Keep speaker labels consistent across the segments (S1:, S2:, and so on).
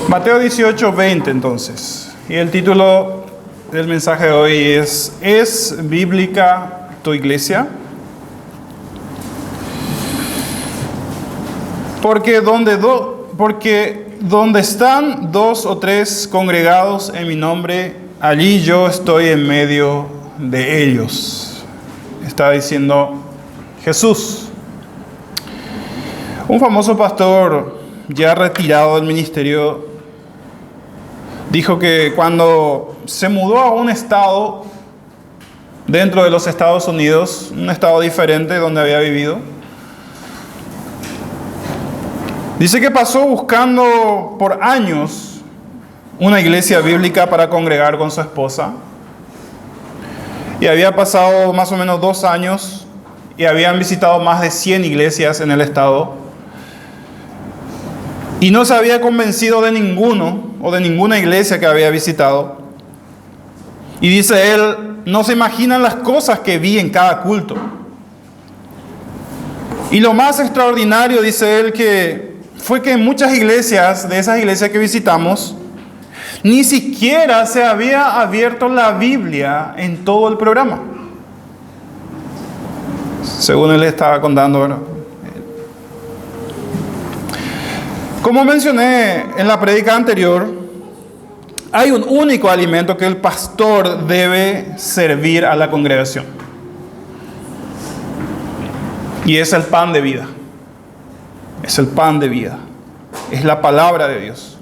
S1: Mateo 18:20 entonces. Y el título del mensaje de hoy ¿Es bíblica tu iglesia? Porque donde están dos o tres congregados en mi nombre, allí yo estoy en medio de ellos. Está diciendo Jesús. Un famoso pastor ya retirado del ministerio dijo que cuando se mudó a un estado dentro de los Estados Unidos, un estado diferente donde había vivido, dice que pasó buscando por años una iglesia bíblica para congregar con su esposa. Y había pasado más o menos 2 años y habían visitado más de 100 iglesias en el estado. Y no se había convencido de ninguno o de ninguna iglesia que había visitado. Y dice él, no se imaginan las cosas que vi en cada culto. Y lo más extraordinario, dice él, que fue que en muchas iglesias, de esas iglesias que visitamos, ni siquiera se había abierto la Biblia en todo el programa. Según él estaba contando, ¿verdad? Como mencioné en la prédica anterior, hay un único alimento que el pastor debe servir a la congregación. Y es el pan de vida. Es el pan de vida. Es la palabra de Dios.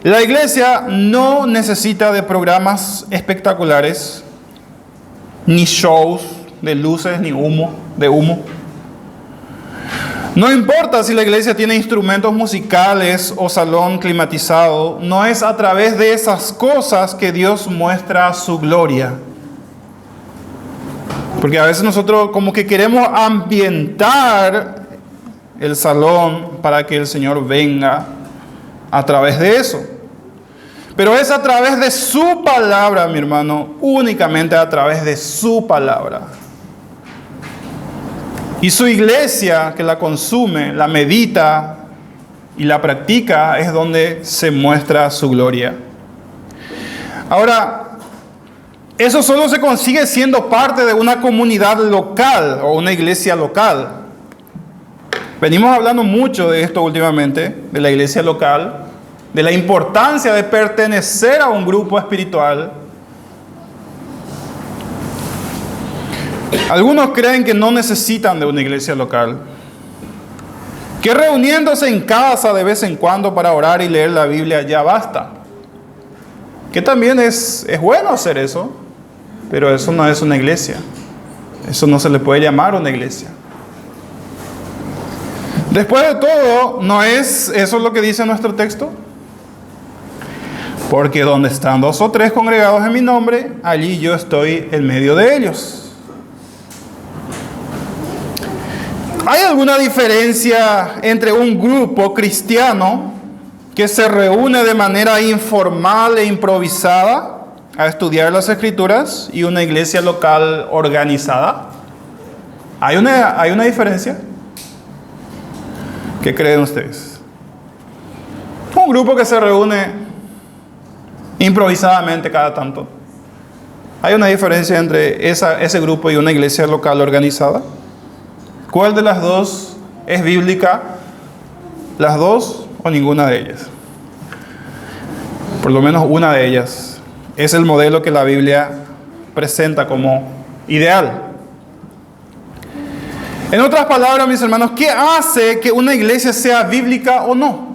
S1: La iglesia no necesita de programas espectaculares, ni shows de luces, ni de humo. No importa si la iglesia tiene instrumentos musicales o salón climatizado, no es a través de esas cosas que Dios muestra su gloria. Porque a veces nosotros como que queremos ambientar el salón para que el Señor venga a través de eso. Pero es a través de su palabra, mi hermano, únicamente a través de su palabra. Y su iglesia que la consume, la medita y la practica es donde se muestra su gloria. Ahora, eso solo se consigue siendo parte de una comunidad local o una iglesia local. Venimos hablando mucho de esto últimamente, de la iglesia local, de la importancia de pertenecer a un grupo espiritual. Algunos creen que no necesitan de una iglesia local, que reuniéndose en casa de vez en cuando para orar y leer la Biblia ya basta. Que también es bueno hacer eso, pero eso no es una iglesia. Eso no se le puede llamar una iglesia. Después de todo, ¿no es eso lo que dice nuestro texto? Porque donde están 2 o 3 congregados en mi nombre, allí yo estoy en medio de ellos. ¿Hay alguna diferencia entre un grupo cristiano que se reúne de manera informal e improvisada a estudiar las Escrituras y una iglesia local organizada? ¿Hay una diferencia? ¿Qué creen ustedes? Un grupo que se reúne improvisadamente cada tanto. ¿Hay una diferencia entre ese grupo y una iglesia local organizada? ¿Cuál de las dos es bíblica? ¿Las dos o ninguna de ellas? Por lo menos una de ellas es el modelo que la Biblia presenta como ideal. En otras palabras, mis hermanos, ¿qué hace que una iglesia sea bíblica o no?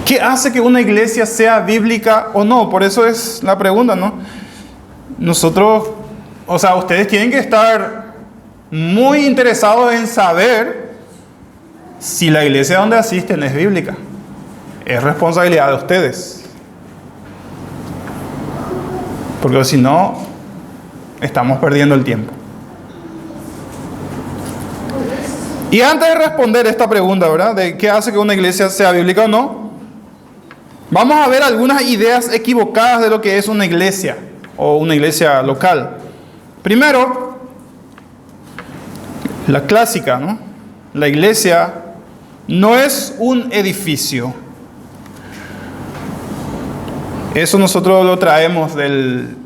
S1: ¿Qué hace que una iglesia sea bíblica o no? Por eso es la pregunta, ¿no? Ustedes tienen que estar muy interesados en saber si la iglesia donde asisten es bíblica. Es responsabilidad de ustedes. Porque si no, estamos perdiendo el tiempo. Y antes de responder esta pregunta, ¿verdad? De qué hace que una iglesia sea bíblica o no, vamos a ver algunas ideas equivocadas de lo que es una iglesia o una iglesia local. Primero, La clásica, ¿no? La iglesia no es un edificio. Eso nosotros lo traemos del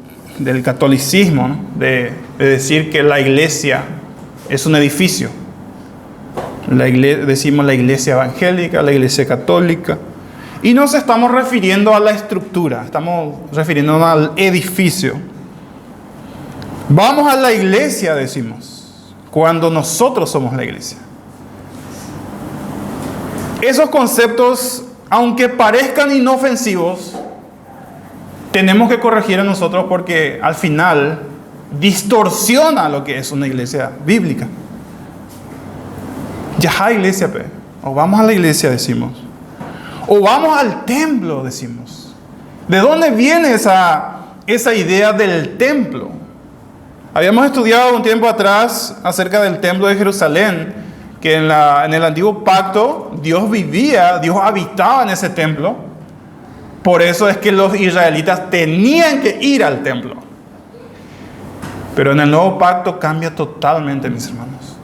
S1: catolicismo, ¿no? De decir que la iglesia es un edificio. Decimos la iglesia evangélica, la iglesia católica. Y nos estamos refiriendo a la estructura, estamos refiriéndonos al edificio. Vamos a la iglesia, decimos, cuando nosotros somos la iglesia. Esos conceptos, aunque parezcan inofensivos, tenemos que corregir a nosotros porque al final distorsiona lo que es una iglesia bíblica. Ya hay iglesia, o vamos a la iglesia, decimos. O vamos al templo, decimos. ¿De dónde viene esa idea del templo? Habíamos estudiado un tiempo atrás acerca del templo de Jerusalén, que en el antiguo pacto Dios habitaba en ese templo. Por eso es que los israelitas tenían que ir al templo. Pero en el nuevo pacto cambia totalmente, mis hermanos.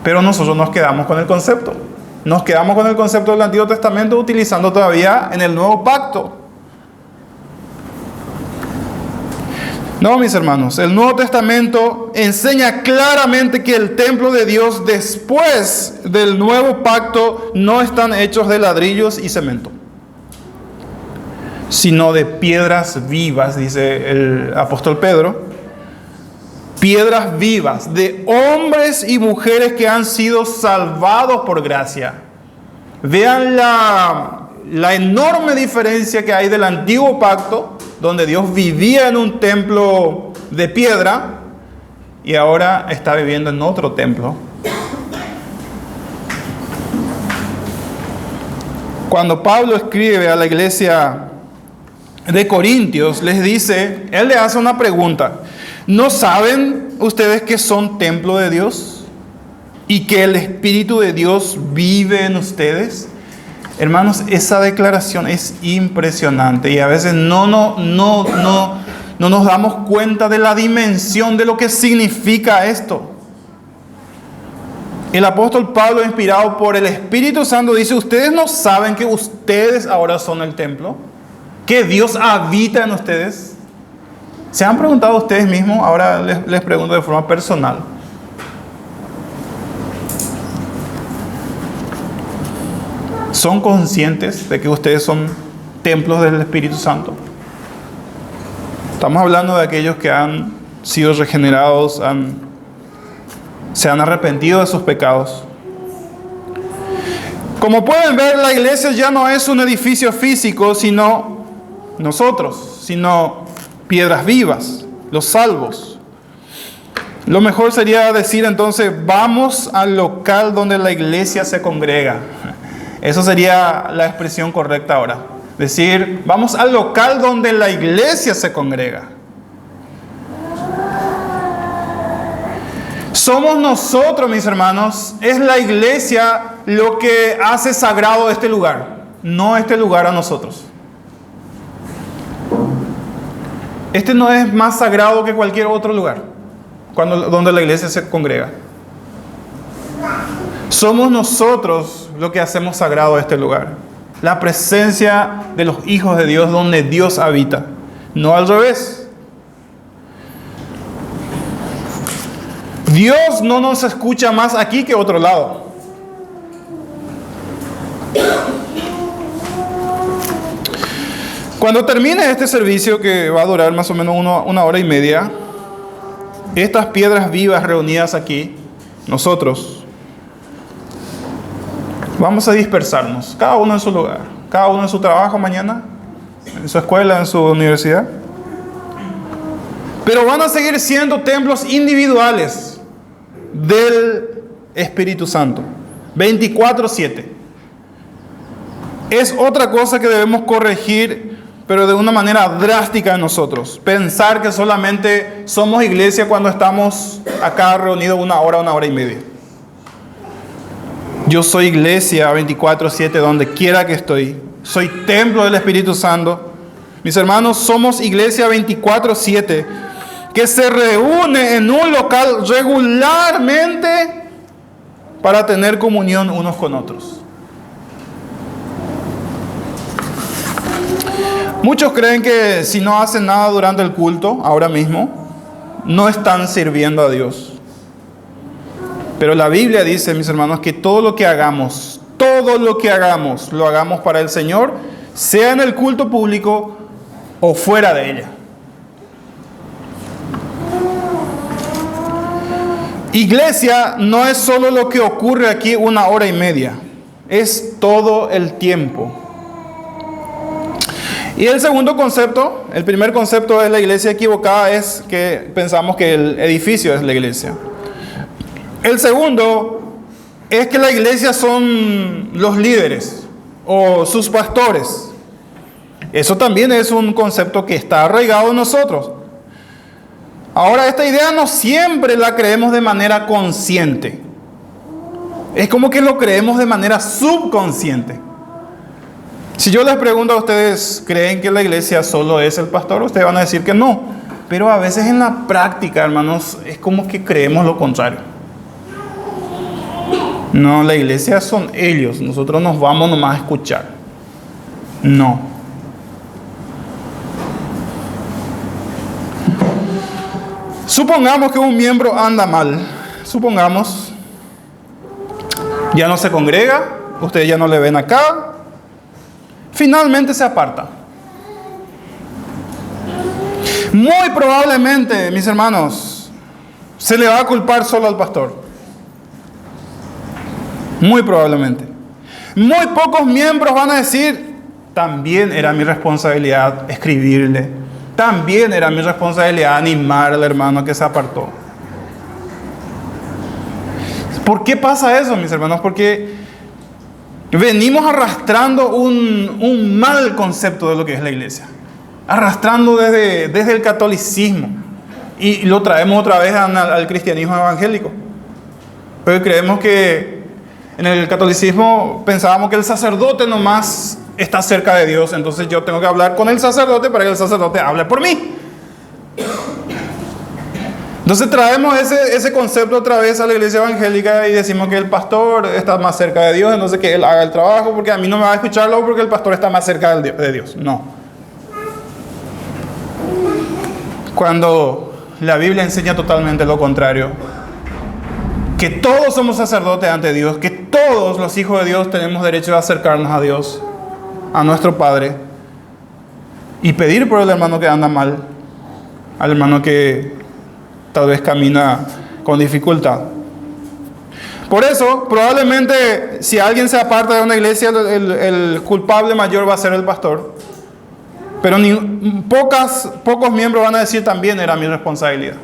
S1: Pero nosotros nos quedamos con el concepto. Nos quedamos con el concepto del Antiguo Testamento utilizando todavía en el nuevo pacto. No, mis hermanos, el Nuevo Testamento enseña claramente que el templo de Dios después del nuevo pacto no están hechos de ladrillos y cemento, sino de piedras vivas, dice el apóstol Pedro. Piedras vivas de hombres y mujeres que han sido salvados por gracia. Vean la enorme diferencia que hay del antiguo pacto, donde Dios vivía en un templo de piedra y ahora está viviendo en otro templo. Cuando Pablo escribe a la iglesia de Corintios, les dice, él le hace una pregunta. ¿No saben ustedes que son templo de Dios y que el Espíritu de Dios vive en ustedes? Hermanos, esa declaración es impresionante y a veces no nos damos cuenta de la dimensión de lo que significa esto. El apóstol Pablo, inspirado por el Espíritu Santo, dice, ¿ustedes no saben que ustedes ahora son el templo? ¿Que Dios habita en ustedes? ¿Se han preguntado ustedes mismos? Ahora les pregunto de forma personal. ¿Son conscientes de que ustedes son templos del Espíritu Santo? Estamos hablando de aquellos que han sido regenerados, se han arrepentido de sus pecados. Como pueden ver, la iglesia ya no es un edificio físico, sino nosotros, sino piedras vivas, los salvos. Lo mejor sería decir entonces, vamos al local donde la iglesia se congrega. Eso sería la expresión correcta ahora. Decir, vamos al local donde la iglesia se congrega. Somos nosotros, mis hermanos, es la iglesia lo que hace sagrado este lugar, no este lugar a nosotros. Este no es más sagrado que cualquier otro lugar donde la iglesia se congrega. Somos nosotros lo que hacemos sagrado este lugar. La presencia de los hijos de Dios donde Dios habita, no al revés. Dios no nos escucha más aquí que otro lado. Cuando termine este servicio, que va a durar más o menos una hora y media, estas piedras vivas reunidas aquí, nosotros, vamos a dispersarnos, cada uno en su lugar, cada uno en su trabajo mañana, en su escuela, en su universidad. Pero van a seguir siendo templos individuales del Espíritu Santo, 24/7. Es otra cosa que debemos corregir, pero de una manera drástica en nosotros. Pensar que solamente somos iglesia cuando estamos acá reunidos una hora y media. Yo soy iglesia 24/7 donde quiera que estoy. Soy templo del Espíritu Santo. Mis hermanos, somos iglesia 24/7 que se reúne en un local regularmente para tener comunión unos con otros. Muchos creen que si no hacen nada durante el culto, ahora mismo, no están sirviendo a Dios. Pero la Biblia dice, mis hermanos, que todo lo que hagamos, lo hagamos para el Señor, sea en el culto público o fuera de ella. Iglesia no es solo lo que ocurre aquí 1 hora y media, es todo el tiempo. Y el segundo concepto, el primer concepto de la iglesia equivocada es que pensamos que el edificio es la iglesia. El segundo es que la iglesia son los líderes o sus pastores. Eso también es un concepto que está arraigado en nosotros. Ahora, esta idea no siempre la creemos de manera consciente. Es como que lo creemos de manera subconsciente. Si yo les pregunto a ustedes, ¿creen que la iglesia solo es el pastor? Ustedes van a decir que no. Pero a veces en la práctica, hermanos, es como que creemos lo contrario. No, la iglesia son ellos. Nosotros nos vamos nomás a escuchar. No. Supongamos que un miembro anda mal. Supongamos, ya no se congrega, ustedes ya no le ven acá. Finalmente se aparta. Muy probablemente, mis hermanos, se le va a culpar solo al pastor. Muy probablemente. Muy pocos miembros van a decir, también era mi responsabilidad escribirle. También era mi responsabilidad animar al hermano que se apartó. ¿Por qué pasa eso, mis hermanos? Porque venimos arrastrando un mal concepto de lo que es la iglesia. Arrastrando desde el catolicismo. Y lo traemos otra vez al cristianismo evangélico. Pero creemos que en el catolicismo pensábamos que el sacerdote nomás está cerca de Dios. Entonces yo tengo que hablar con el sacerdote para que el sacerdote hable por mí. Entonces traemos ese concepto otra vez a la iglesia evangélica y decimos que el pastor está más cerca de Dios, entonces que él haga el trabajo porque a mí no me va a escucharlo porque el pastor está más cerca de Dios. No. Cuando la Biblia enseña totalmente lo contrario, que todos somos sacerdotes ante Dios, que todos los hijos de Dios tenemos derecho a acercarnos a Dios, a nuestro Padre, y pedir por el hermano que anda mal, al hermano que tal vez camina con dificultad. Por eso, probablemente, si alguien se aparta de una iglesia, el culpable mayor va a ser el pastor. Pero pocos miembros van a decir también era mi responsabilidad.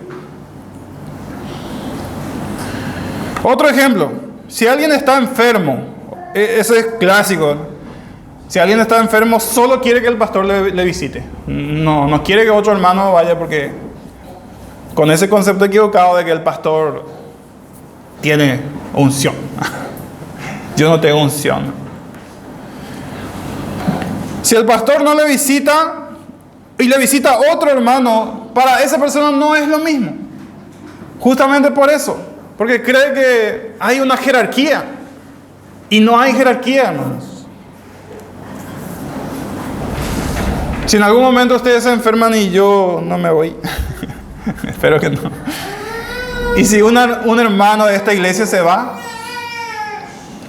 S1: Otro ejemplo, si alguien está enfermo, ese es clásico. Si alguien está enfermo, solo quiere que el pastor le visite. No quiere que otro hermano vaya porque con ese concepto equivocado de que el pastor tiene unción. Yo no tengo unción. Si el pastor no le visita y le visita a otro hermano, para esa persona no es lo mismo. Justamente por eso. Porque cree que hay una jerarquía. Y no hay jerarquía, hermanos. Si en algún momento ustedes se enferman y yo no me voy, espero que no. Y si un hermano de esta iglesia se va,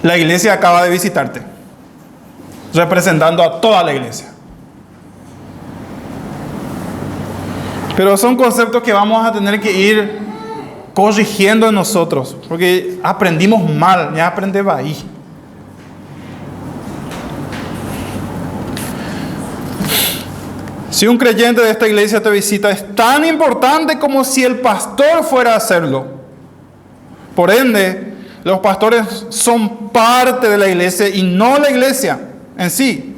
S1: la iglesia acaba de visitarte, representando a toda la iglesia. Pero son conceptos que vamos a tener que ir corrigiendo en nosotros, porque aprendimos mal, ya aprendemos ahí. Si un creyente de esta iglesia te visita, es tan importante como si el pastor fuera a hacerlo. Por ende, los pastores son parte de la iglesia y no la iglesia en sí.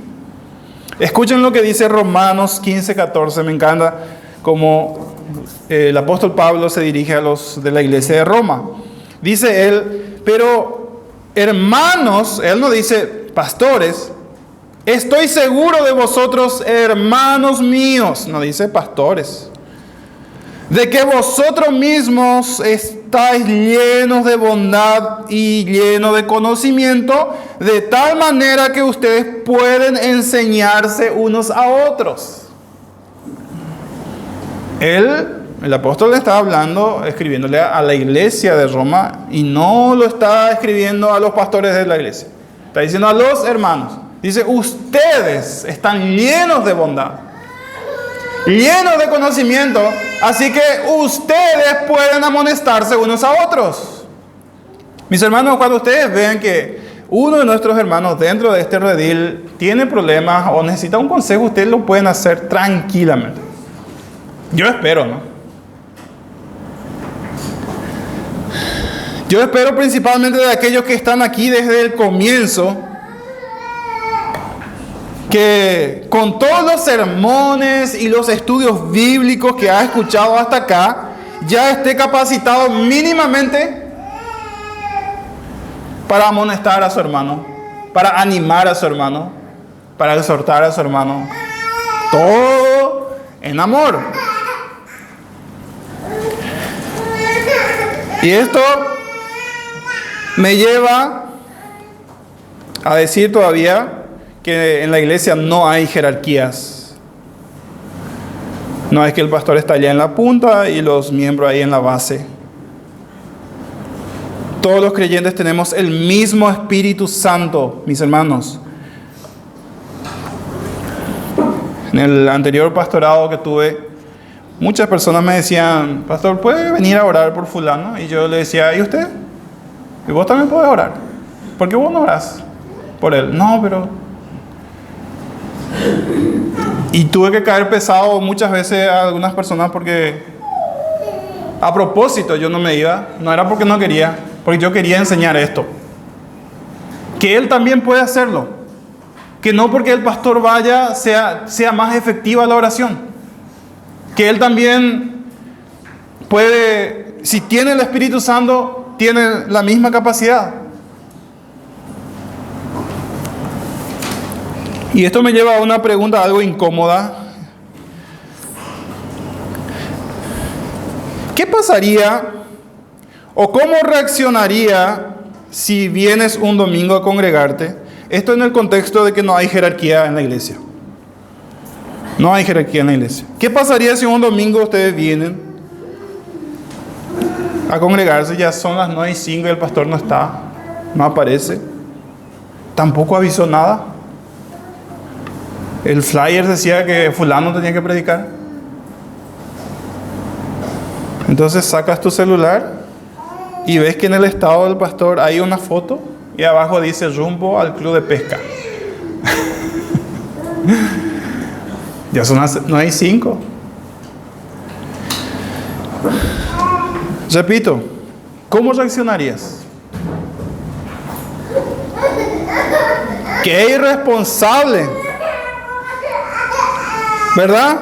S1: Escuchen lo que dice Romanos 15:14. Me encanta cómo el apóstol Pablo se dirige a los de la iglesia de Roma. Dice él, pero hermanos, él no dice pastores, estoy seguro de vosotros, hermanos míos, no dice pastores. de que vosotros mismos estáis llenos de bondad y llenos de conocimiento, de tal manera que ustedes pueden enseñarse unos a otros. El apóstol le está hablando, escribiéndole a la iglesia de Roma, y no lo está escribiendo a los pastores de la iglesia. Está diciendo a los hermanos. Dice, ustedes están llenos de bondad, llenos de conocimiento, así que ustedes pueden amonestarse unos a otros. Mis hermanos, cuando ustedes vean que uno de nuestros hermanos dentro de este redil tiene problemas o necesita un consejo, ustedes lo pueden hacer tranquilamente. Yo espero, ¿no? Yo espero principalmente de aquellos que están aquí desde el comienzo, que con todos los sermones y los estudios bíblicos que ha escuchado hasta acá, ya esté capacitado mínimamente para amonestar a su hermano, para animar a su hermano, para exhortar a su hermano. Todo en amor. Y esto me lleva a decir todavía que en la iglesia no hay jerarquías. No es que el pastor está allá en la punta y los miembros ahí en la base. Todos los creyentes tenemos el mismo Espíritu Santo, mis hermanos. En el anterior pastorado que tuve, muchas personas me decían, pastor, ¿puede venir a orar por fulano? Y yo le decía, ¿y usted? ¿Y vos también podés orar? ¿Por qué vos no orás por él? No, pero... Y tuve que caer pesado muchas veces a algunas personas porque a propósito yo no me iba. No era porque no quería, porque yo quería enseñar esto. Que él también puede hacerlo. Que no porque el pastor vaya sea más efectiva la oración. Que él también puede, si tiene el Espíritu Santo, tiene la misma capacidad. Y esto me lleva a una pregunta algo incómoda. ¿Qué pasaría o cómo reaccionaría si vienes un domingo a congregarte? Esto en el contexto de que no hay jerarquía en la iglesia. No hay jerarquía en la iglesia. ¿Qué pasaría si un domingo ustedes vienen a congregarse? Ya son las 9:05 y el pastor no está, no aparece, tampoco avisó nada. El flyer decía que fulano tenía que predicar. Entonces sacas tu celular y ves que en el estado del pastor hay una foto y abajo dice rumbo al club de pesca. Ya son las 9:05. Repito, ¿cómo reaccionarías? ¡Qué irresponsable! ¿Verdad?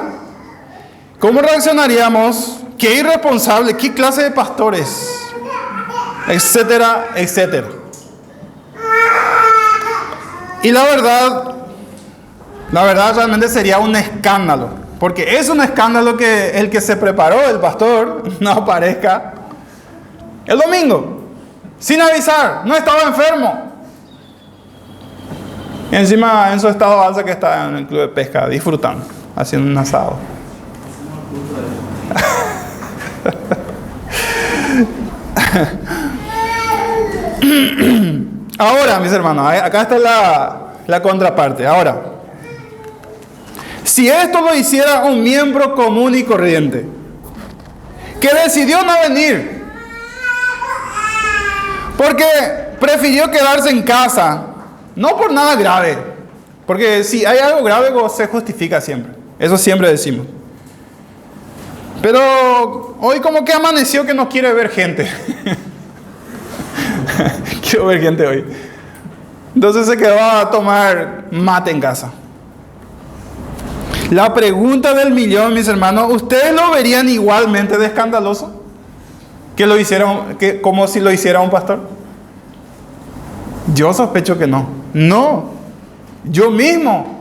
S1: ¿Cómo reaccionaríamos? ¡Qué irresponsable! ¿Qué clase de pastores? Etcétera, etcétera. Y la verdad realmente sería un escándalo. Porque es un escándalo que el que se preparó, el pastor, no aparezca el domingo, sin avisar, no estaba enfermo. Y encima en su estado alza que está en el club de pesca, disfrutando, haciendo un asado. Ahora, mis hermanos, acá está la contraparte. Ahora, si esto lo hiciera un miembro común y corriente, que decidió no venir, porque prefirió quedarse en casa, no por nada grave, porque si hay algo grave se justifica siempre, eso siempre decimos. Pero hoy como que amaneció que no quiere ver gente. Quiero ver gente hoy. Entonces se quedó a tomar mate en casa. La pregunta del millón, mis hermanos, ¿ustedes lo verían igualmente de escandaloso? Que lo hicieran, como si lo hiciera un pastor. Yo sospecho que no. No, yo mismo.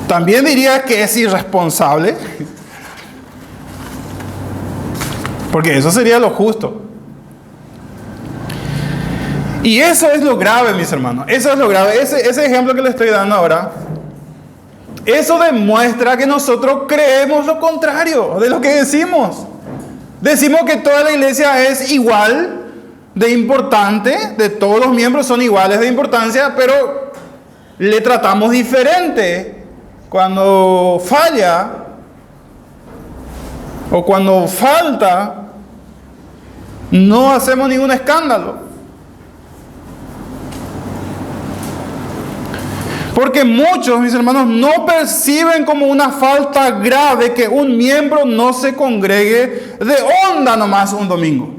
S1: También diría que es irresponsable, porque eso sería lo justo. Y eso es lo grave, mis hermanos. Eso es lo grave. Ese ejemplo que le estoy dando ahora, eso demuestra que nosotros creemos lo contrario de lo que decimos. Decimos que toda la iglesia es igual de importante, de todos los miembros son iguales de importancia, pero le tratamos diferente cuando falla o cuando falta. No hacemos ningún escándalo. Porque muchos, mis hermanos, no perciben como una falta grave que un miembro no se congregue de onda nomás un domingo.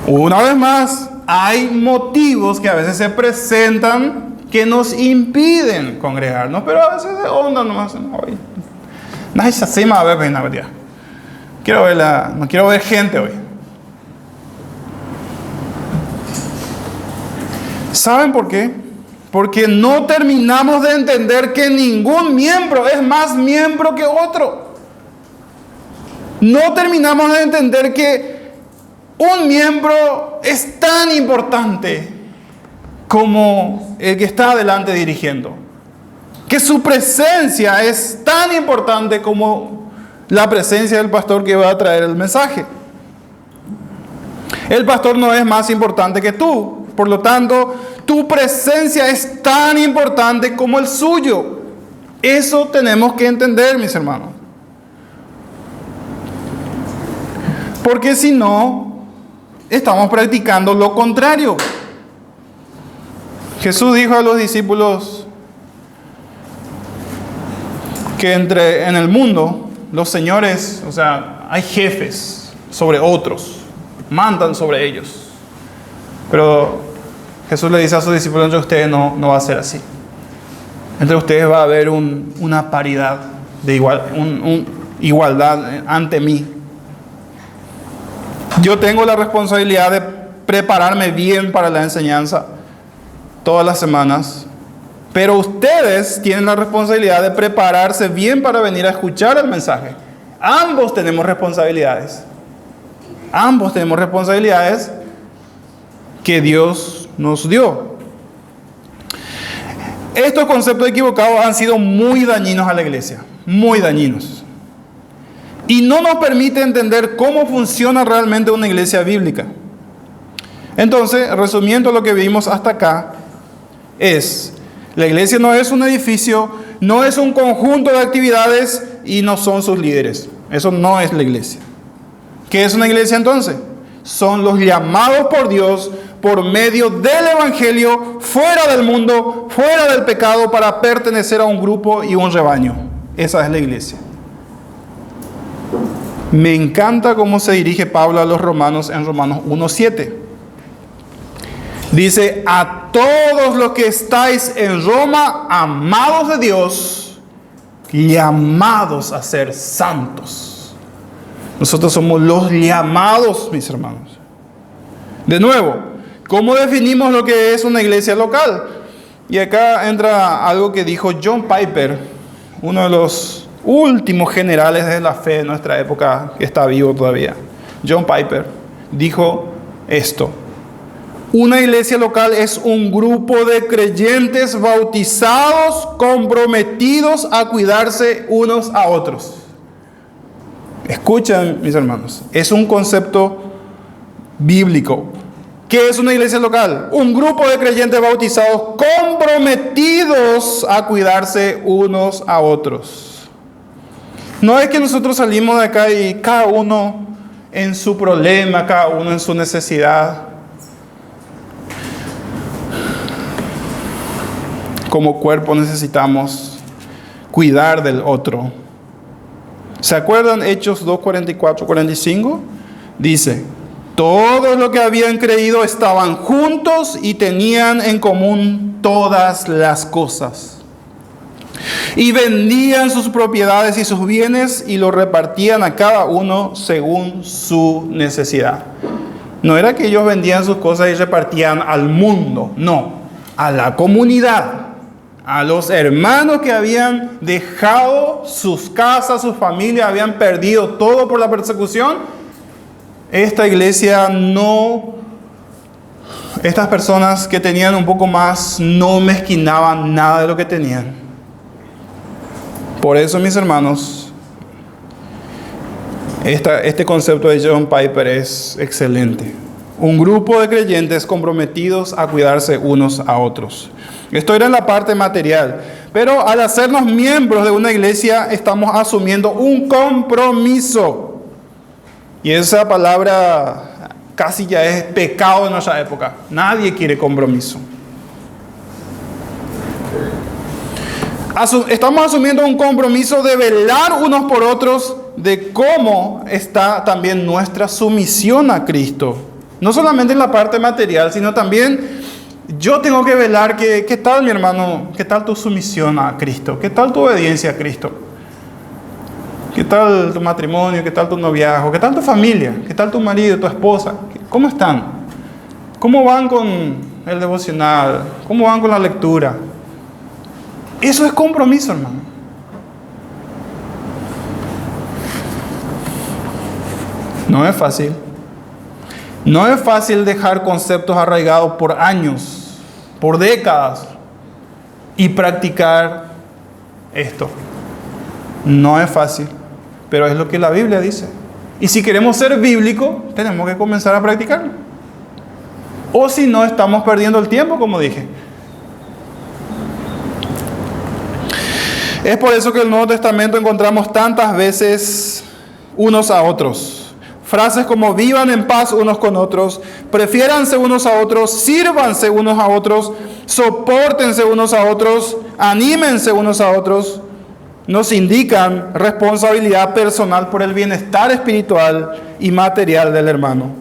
S1: Una vez más, hay motivos que a veces se presentan que nos impiden congregarnos, pero a veces de onda nomás. Hoy, no quiero ver gente hoy. ¿Saben por qué? Porque no terminamos de entender que ningún miembro es más miembro que otro. No terminamos de entender que un miembro es tan importante como el que está adelante dirigiendo. Que su presencia es tan importante como la presencia del pastor que va a traer el mensaje. El pastor no es más importante que tú. Por lo tanto, tu presencia es tan importante como el suyo. Eso tenemos que entender, mis hermanos. Porque si no, estamos practicando lo contrario. Jesús dijo a los discípulos que en el mundo los señores, o sea, hay jefes sobre otros, mandan sobre ellos. Pero Jesús le dice a sus discípulos: entre ustedes no va a ser así. Entre ustedes va a haber una paridad, igualdad ante mí. Yo tengo la responsabilidad de prepararme bien para la enseñanza todas las semanas, pero ustedes tienen la responsabilidad de prepararse bien para venir a escuchar el mensaje. Ambos tenemos responsabilidades. Ambos tenemos responsabilidades que Dios nos dio. Estos conceptos equivocados han sido muy dañinos a la iglesia, muy dañinos. Y no nos permite entender cómo funciona realmente una iglesia bíblica. Entonces, resumiendo lo que vimos hasta acá, la iglesia no es un edificio, no es un conjunto de actividades y no son sus líderes. Eso no es la iglesia. ¿Qué es una iglesia entonces? Son los llamados por Dios por medio del Evangelio, fuera del mundo, fuera del pecado, para pertenecer a un grupo y un rebaño. Esa es la iglesia. Me encanta cómo se dirige Pablo a los romanos en Romanos 1:7. Dice: a todos los que estáis en Roma, amados de Dios, llamados a ser santos. Nosotros somos los llamados, mis hermanos. De nuevo, ¿cómo definimos lo que es una iglesia local? Y acá entra algo que dijo John Piper, uno de los últimos generales de la fe de nuestra época, que está vivo todavía. John Piper dijo esto: una iglesia local es un grupo de creyentes bautizados, comprometidos a cuidarse unos a otros. Escuchen, mis hermanos, es un concepto bíblico. ¿Qué es una iglesia local? Un grupo de creyentes bautizados comprometidos a cuidarse unos a otros. No es que nosotros salimos de acá y cada uno en su problema, cada uno en su necesidad. Como cuerpo necesitamos cuidar del otro. ¿Se acuerdan Hechos 2:44-45? Dice: todos los que habían creído estaban juntos y tenían en común todas las cosas. Y vendían sus propiedades y sus bienes y los repartían a cada uno según su necesidad. No era que ellos vendían sus cosas y repartían al mundo, no, a la comunidad. a los hermanos que habían dejado sus casas, sus familias, habían perdido todo por la persecución, esta iglesia estas personas que tenían un poco más, no mezquinaban nada de lo que tenían. Por eso, mis hermanos, este concepto de John Piper es excelente. Un grupo de creyentes comprometidos a cuidarse unos a otros. Esto era en la parte material. Pero al hacernos miembros de una iglesia, estamos asumiendo un compromiso. Y esa palabra casi ya es pecado en nuestra época. Nadie quiere compromiso. Estamos asumiendo un compromiso de velar unos por otros, de cómo está también nuestra sumisión a Cristo. No solamente en la parte material, sino también yo tengo que velar qué tal, mi hermano, qué tal tu sumisión a Cristo, qué tal tu obediencia a Cristo, qué tal tu matrimonio, qué tal tu noviazgo, qué tal tu familia, qué tal tu marido, tu esposa, ¿cómo están? ¿Cómo van con el devocional? ¿Cómo van con la lectura? Eso es compromiso, hermano. No es fácil. No es fácil dejar conceptos arraigados por años, por décadas, y practicar esto. No es fácil, pero es lo que la Biblia dice. Y si queremos ser bíblicos, tenemos que comenzar a practicarlo. O si no, estamos perdiendo el tiempo, como dije. Es por eso que en el Nuevo Testamento encontramos tantas veces unos a otros. Frases como vivan en paz unos con otros, prefiéranse unos a otros, sírvanse unos a otros, sopórtense unos a otros, anímense unos a otros, nos indican responsabilidad personal por el bienestar espiritual y material del hermano.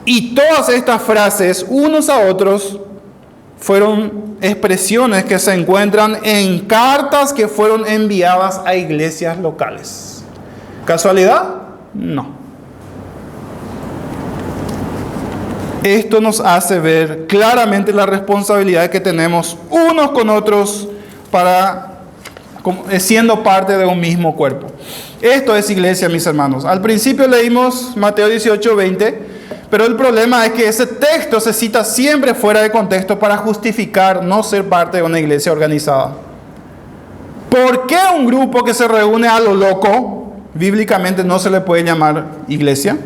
S1: Y todas estas frases, unos a otros, fueron expresiones que se encuentran en cartas que fueron enviadas a iglesias locales. ¿Casualidad? No. Esto nos hace ver claramente la responsabilidad que tenemos unos con otros siendo parte de un mismo cuerpo. Esto es iglesia, mis hermanos. Al principio leímos Mateo 18:20, pero el problema es que ese texto se cita siempre fuera de contexto para justificar no ser parte de una iglesia organizada. ¿Por qué un grupo que se reúne a lo loco bíblicamente no se le puede llamar iglesia?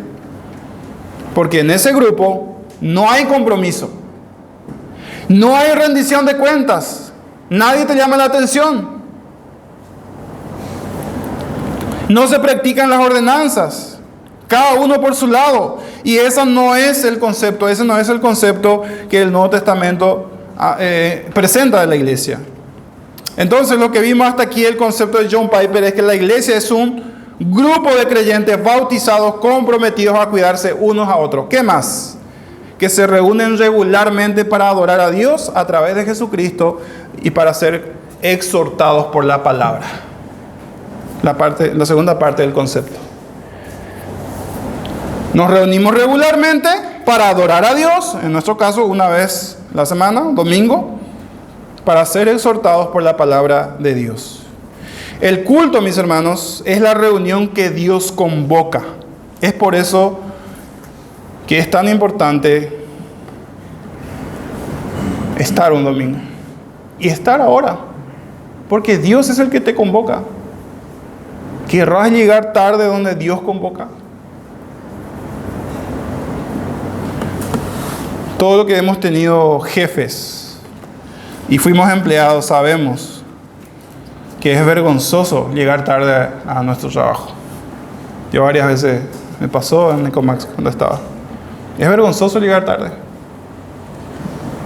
S1: Porque en ese grupo no hay compromiso, no hay rendición de cuentas, nadie te llama la atención, no se practican las ordenanzas, cada uno por su lado. Y ese no es el concepto que el Nuevo Testamento presenta de la iglesia. Entonces, lo que vimos hasta aquí, el concepto de John Piper, es que la iglesia es un grupo de creyentes bautizados, comprometidos a cuidarse unos a otros. ¿Qué más? Que se reúnen regularmente para adorar a Dios a través de Jesucristo y para ser exhortados por la palabra. La segunda parte del concepto. Nos reunimos regularmente para adorar a Dios, en nuestro caso una vez la semana, domingo, para ser exhortados por la palabra de Dios. El culto, mis hermanos, es la reunión que Dios convoca. Es por eso que es tan importante estar un domingo y estar ahora, porque Dios es el que te convoca. ¿Querrás llegar tarde donde Dios convoca? Todo lo que hemos tenido jefes y fuimos empleados sabemos que es vergonzoso llegar tarde a nuestro trabajo. Yo varias veces me pasó en Ecomax cuando estaba. Es vergonzoso llegar tarde.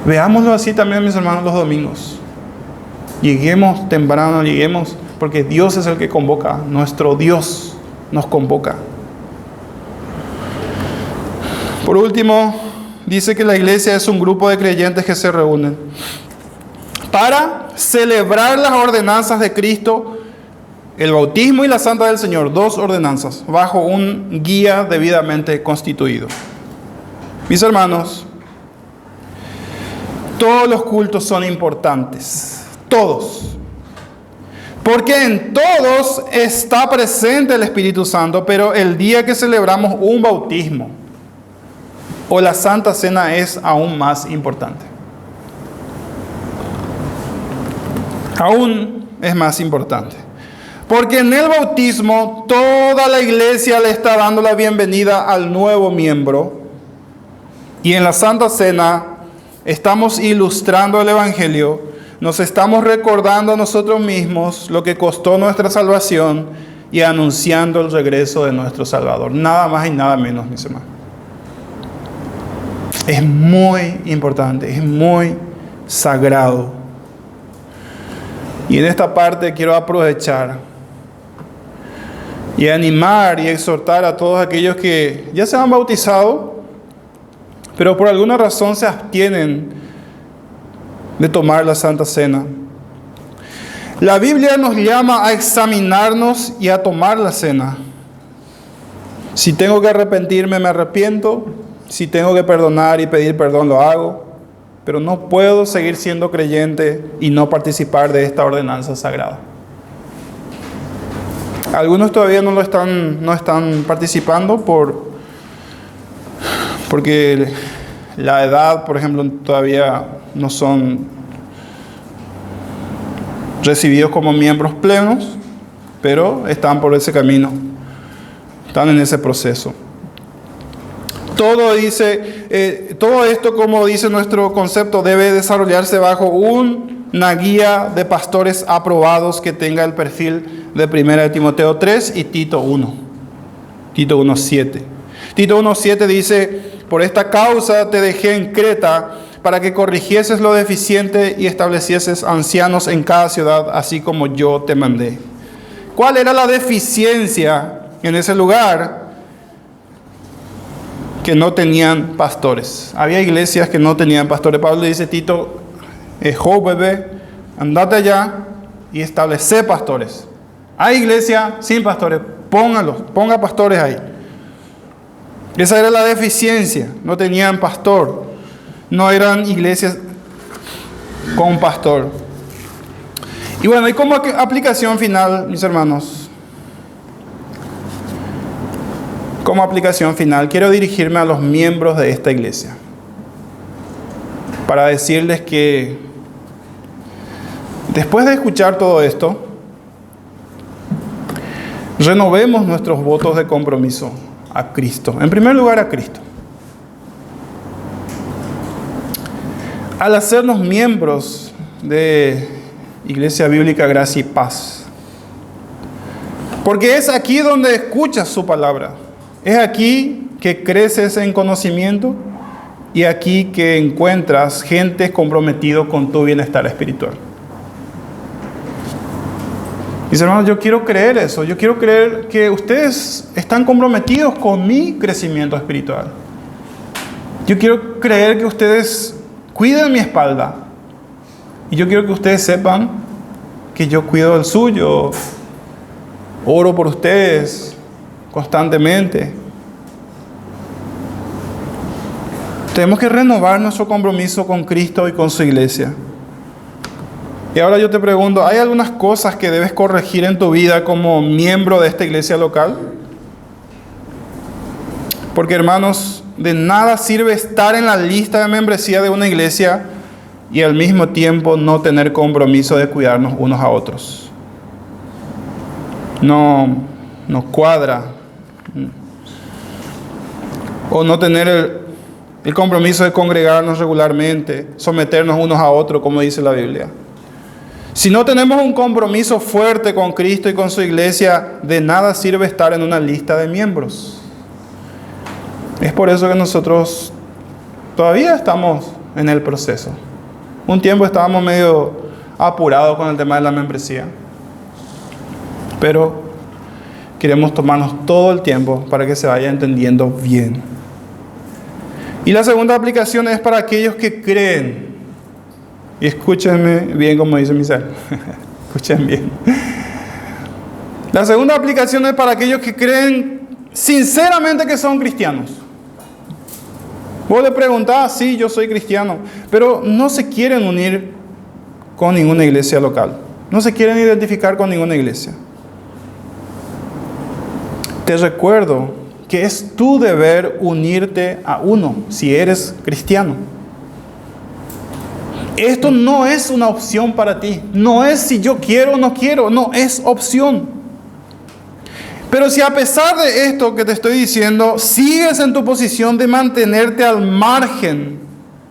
S1: Veámoslo así también, mis hermanos, los domingos. Lleguemos temprano, porque Dios es el que convoca. Nuestro Dios nos convoca. Por último, dice que la iglesia es un grupo de creyentes que se reúnen para celebrar las ordenanzas de Cristo, el bautismo y la santa del Señor, 2 ordenanzas, bajo un guía debidamente constituido. Mis hermanos, Todos los cultos son importantes, todos. Porque en todos está presente el Espíritu Santo, pero el día que celebramos un bautismo o la Santa Cena es aún más importante. Aún es más importante. Porque en el bautismo toda la iglesia le está dando la bienvenida al nuevo miembro. Y en la Santa Cena estamos ilustrando el Evangelio, nos estamos recordando a nosotros mismos lo que costó nuestra salvación y anunciando el regreso de nuestro Salvador. Nada más y nada menos, mis hermanos. Es muy importante, es muy sagrado. Y en esta parte quiero aprovechar y animar y exhortar a todos aquellos que ya se han bautizado, pero por alguna razón se abstienen de tomar la Santa Cena. La Biblia nos llama a examinarnos y a tomar la cena. Si tengo que arrepentirme, me arrepiento. Si tengo que perdonar y pedir perdón, lo hago. Pero no puedo seguir siendo creyente y no participar de esta ordenanza sagrada. Algunos todavía no están participando porque la edad, por ejemplo, todavía no son recibidos como miembros plenos, pero están por ese camino, están en ese proceso. Todo esto, como dice nuestro concepto, debe desarrollarse bajo una guía de pastores aprobados que tenga el perfil de 1 Timoteo 3 y Tito 1. Tito 1:7. Tito 1:7 dice: por esta causa te dejé en Creta, para que corrigieses lo deficiente y establecieses ancianos en cada ciudad, así como yo te mandé. ¿Cuál era la deficiencia en ese lugar? Que no tenían pastores. Había iglesias que no tenían pastores. Pablo le dice: Tito, bebé, andate allá y establece pastores. Hay iglesias sin pastores, ponga pastores ahí. Esa era la deficiencia, no tenían pastor, no eran iglesias con pastor. Y bueno, y como aplicación final, mis hermanos, como aplicación final, quiero dirigirme a los miembros de esta iglesia para decirles que después de escuchar todo esto, renovemos nuestros votos de compromiso a Cristo. En primer lugar, a Cristo. Al hacernos miembros de Iglesia Bíblica Gracia y Paz. Porque es aquí donde escuchas su palabra. Es aquí que creces en conocimiento y aquí que encuentras gente comprometido con tu bienestar espiritual. Mis hermanos, yo quiero creer eso. Yo quiero creer que ustedes están comprometidos con mi crecimiento espiritual. Yo quiero creer que ustedes cuidan mi espalda. Y yo quiero que ustedes sepan que yo cuido el suyo. Oro por ustedes constantemente. Tenemos que renovar nuestro compromiso con Cristo y con su iglesia. Y ahora yo te pregunto, ¿hay algunas cosas que debes corregir en tu vida como miembro de esta iglesia local? Porque, hermanos, de nada sirve estar en la lista de membresía de una iglesia y al mismo tiempo no tener compromiso de cuidarnos unos a otros. No cuadra. O no tener el compromiso de congregarnos regularmente, someternos unos a otros, como dice la Biblia. Si no tenemos un compromiso fuerte con Cristo y con su iglesia, de nada sirve estar en una lista de miembros. Es por eso que nosotros todavía estamos en el proceso. Un tiempo estábamos medio apurados con el tema de la membresía, pero queremos tomarnos todo el tiempo para que se vaya entendiendo bien. Y la segunda aplicación es para aquellos que creen. Y escúchenme bien como dice Misael. Escuchen bien. La segunda aplicación es para aquellos que creen sinceramente que son cristianos. Vos le preguntás, sí, yo soy cristiano, pero no se quieren unir con ninguna iglesia local. No se quieren identificar con ninguna iglesia. Te recuerdo que es tu deber unirte a uno si eres cristiano. Esto no es una opción para ti. No es si yo quiero o no quiero. No, es opción. Pero si a pesar de esto que te estoy diciendo, sigues en tu posición de mantenerte al margen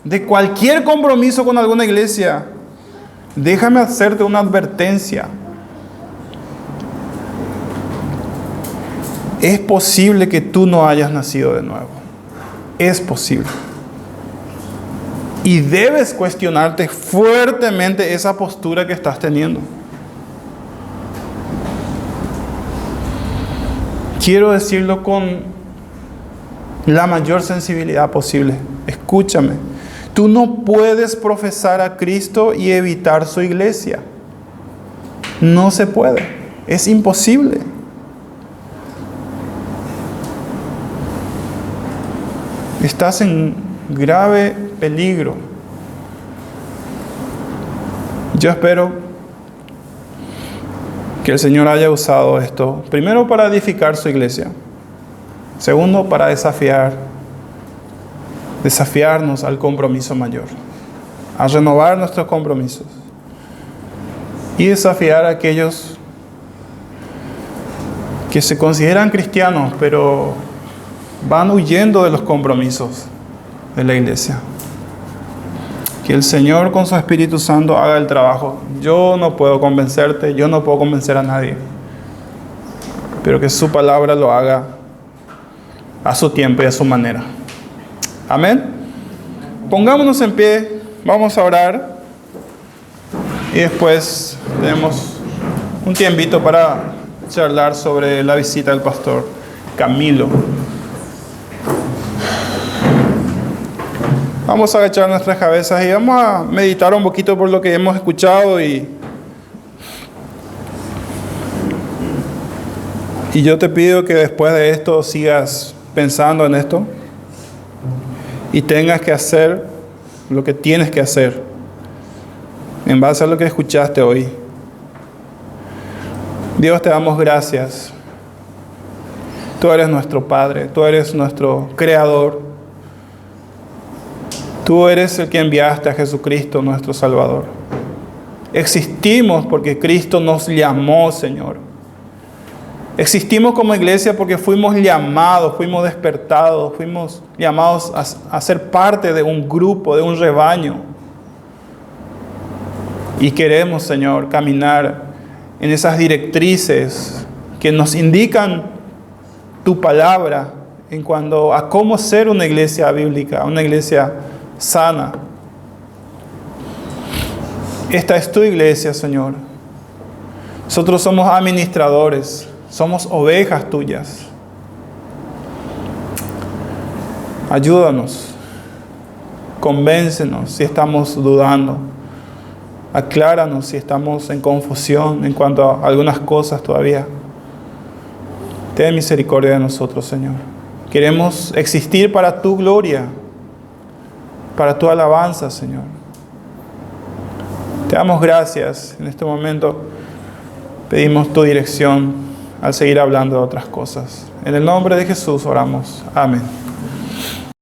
S1: de cualquier compromiso con alguna iglesia, déjame hacerte una advertencia. Es posible que tú no hayas nacido de nuevo. Es posible. Y debes cuestionarte fuertemente esa postura que estás teniendo. Quiero decirlo con la mayor sensibilidad posible. Escúchame. Tú no puedes profesar a Cristo y evitar su iglesia. No se puede. Es imposible. Estás en grave peligro. Yo espero que el Señor haya usado esto, primero para edificar su iglesia, segundo para desafiarnos al compromiso mayor, a renovar nuestros compromisos y desafiar a aquellos que se consideran cristianos, pero van huyendo de los compromisos de la iglesia. Que el Señor con su Espíritu Santo haga el trabajo. Yo no puedo convencerte, yo no puedo convencer a nadie, pero que su palabra lo haga a su tiempo y a su manera. Amén. Pongámonos en pie, vamos a orar y después tenemos un tiempito para charlar sobre la visita del pastor Camilo. Vamos a agachar nuestras cabezas y vamos a meditar un poquito por lo que hemos escuchado y yo te pido que después de esto sigas pensando en esto y tengas que hacer lo que tienes que hacer en base a lo que escuchaste hoy. Dios, te damos gracias. Tú eres nuestro Padre, tú eres nuestro Creador. Tú eres el que enviaste a Jesucristo, nuestro Salvador. Existimos porque Cristo nos llamó, Señor. Existimos como iglesia porque fuimos llamados, fuimos despertados, fuimos llamados a ser parte de un grupo, de un rebaño. Y queremos, Señor, caminar en esas directrices que nos indican tu palabra en cuanto a cómo ser una iglesia bíblica, una iglesia sana. Esta es tu iglesia, Señor. Nosotros somos administradores, somos ovejas tuyas. Ayúdanos, convéncenos si estamos dudando, acláranos si estamos en confusión en cuanto a algunas cosas todavía. Ten misericordia de nosotros, Señor. Queremos existir para tu gloria, para tu alabanza, Señor. Te damos gracias. En este momento pedimos tu dirección al seguir hablando de otras cosas. En el nombre de Jesús oramos. Amén.